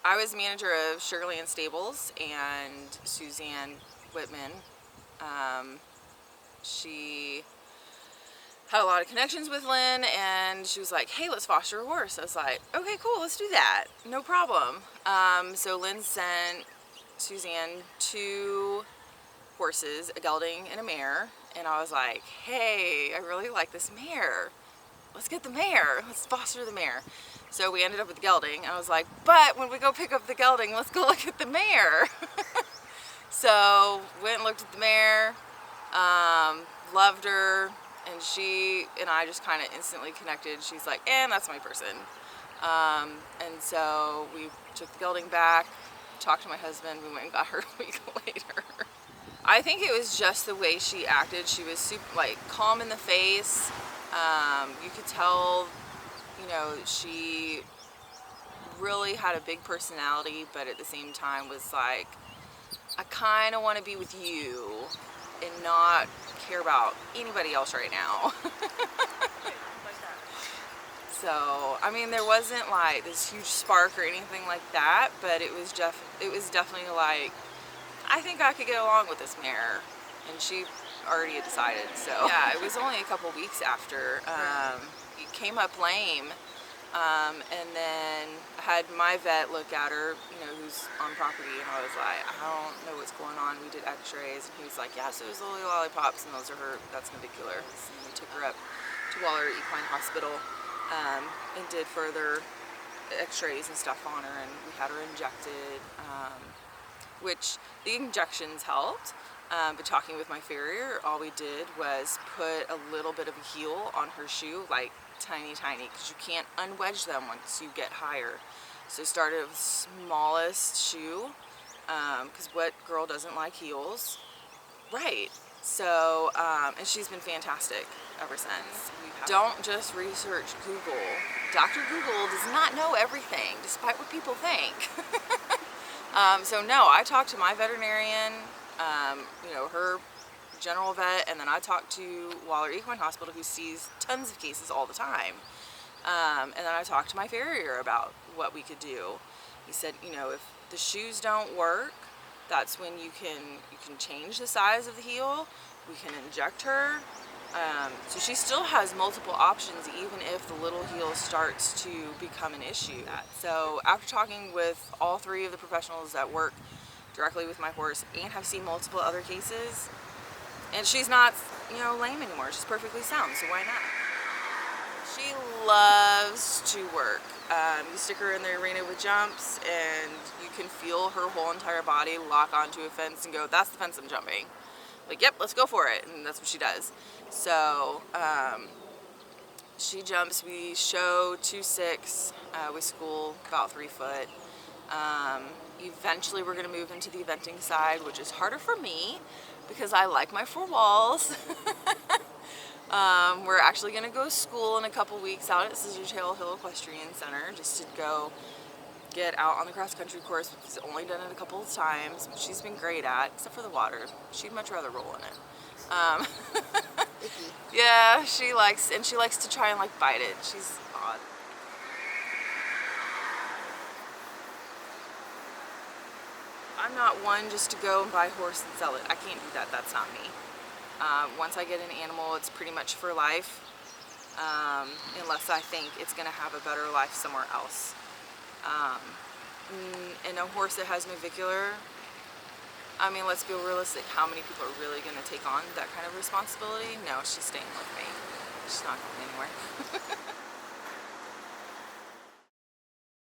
I was manager of Sugarland Stables and Suzanne Whitman. She had a lot of connections with Lynn, and she was like, hey, let's foster a horse. I was like, okay, cool, let's do that. No problem. So Lynn sent Suzanne 2 horses, a gelding and a mare, and I was like, hey, I really like this mare. Let's get the mare. Let's foster the mare. So we ended up with the gelding. I was like, but when we go pick up the gelding, let's go look at the mare. So went and looked at the mare, loved her, and she and I just kind of instantly connected. She's like, and that's my person. And so we took the gelding back, talked to my husband, we went and got her a week later. I think it was just the way she acted. She was super, like, calm in the face. You could tell, you know, she really had a big personality, but at the same time was like, I kind of want to be with you and not care about anybody else right now. So, I mean, there wasn't like this huge spark or anything like that, but it was definitely like, I think I could get along with this mare, and she already had decided. So yeah, it was only a couple weeks after. It came up lame, and then I had my vet look at her, you know, who's on property, and I was like, I don't know what's going on. We did X-rays, and he was like, yeah, so those little lollipops, and those are her. That's navicular. And we took her up to Waller Equine Hospital, and did further X-rays and stuff on her, and we had her injected. Which the injections helped, but talking with my farrier, all we did was put a little bit of a heel on her shoe, like tiny, because you can't unwedge them once you get higher. So started with the smallest shoe, because what girl doesn't like heels? Right. So, and she's been fantastic ever since. Don't just research Google. Dr. Google does not know everything, despite what people think. So no, I talked to my veterinarian, you know, her general vet, and then I talked to Waller Equine Hospital, who sees tons of cases all the time. And then I talked to my farrier about what we could do. He said, you know, if the shoes don't work, that's when you can change the size of the heel. We can inject her. So she still has multiple options, even if the little heel starts to become an issue. So after talking with all 3 of the professionals that work directly with my horse and have seen multiple other cases, and she's not, you know, lame anymore. She's perfectly sound, so why not? She loves to work. You stick her in the arena with jumps, and you can feel her whole entire body lock onto a fence and go, that's the fence I'm jumping. Like, yep, let's go for it, and that's what she does. So, she jumps. We show 2.6. We school about 3 foot. Eventually, we're going to move into the eventing side, which is harder for me because I like my 4 walls. We're actually going to go to school in a couple weeks out at Scissortail Hill Equestrian Center just to go get out on the cross-country course, which she's only done it a couple of times, but she's been great at, except for the water. She'd much rather roll in it. Yeah, she likes to try and like bite it. She's odd. I'm not one just to go and buy a horse and sell it. I can't do that. That's not me. Once I get an animal, it's pretty much for life, unless I think it's going to have a better life somewhere else. And a horse that has navicular, I mean, let's be realistic. How many people are really going to take on that kind of responsibility? No, she's staying with me. She's not going anywhere.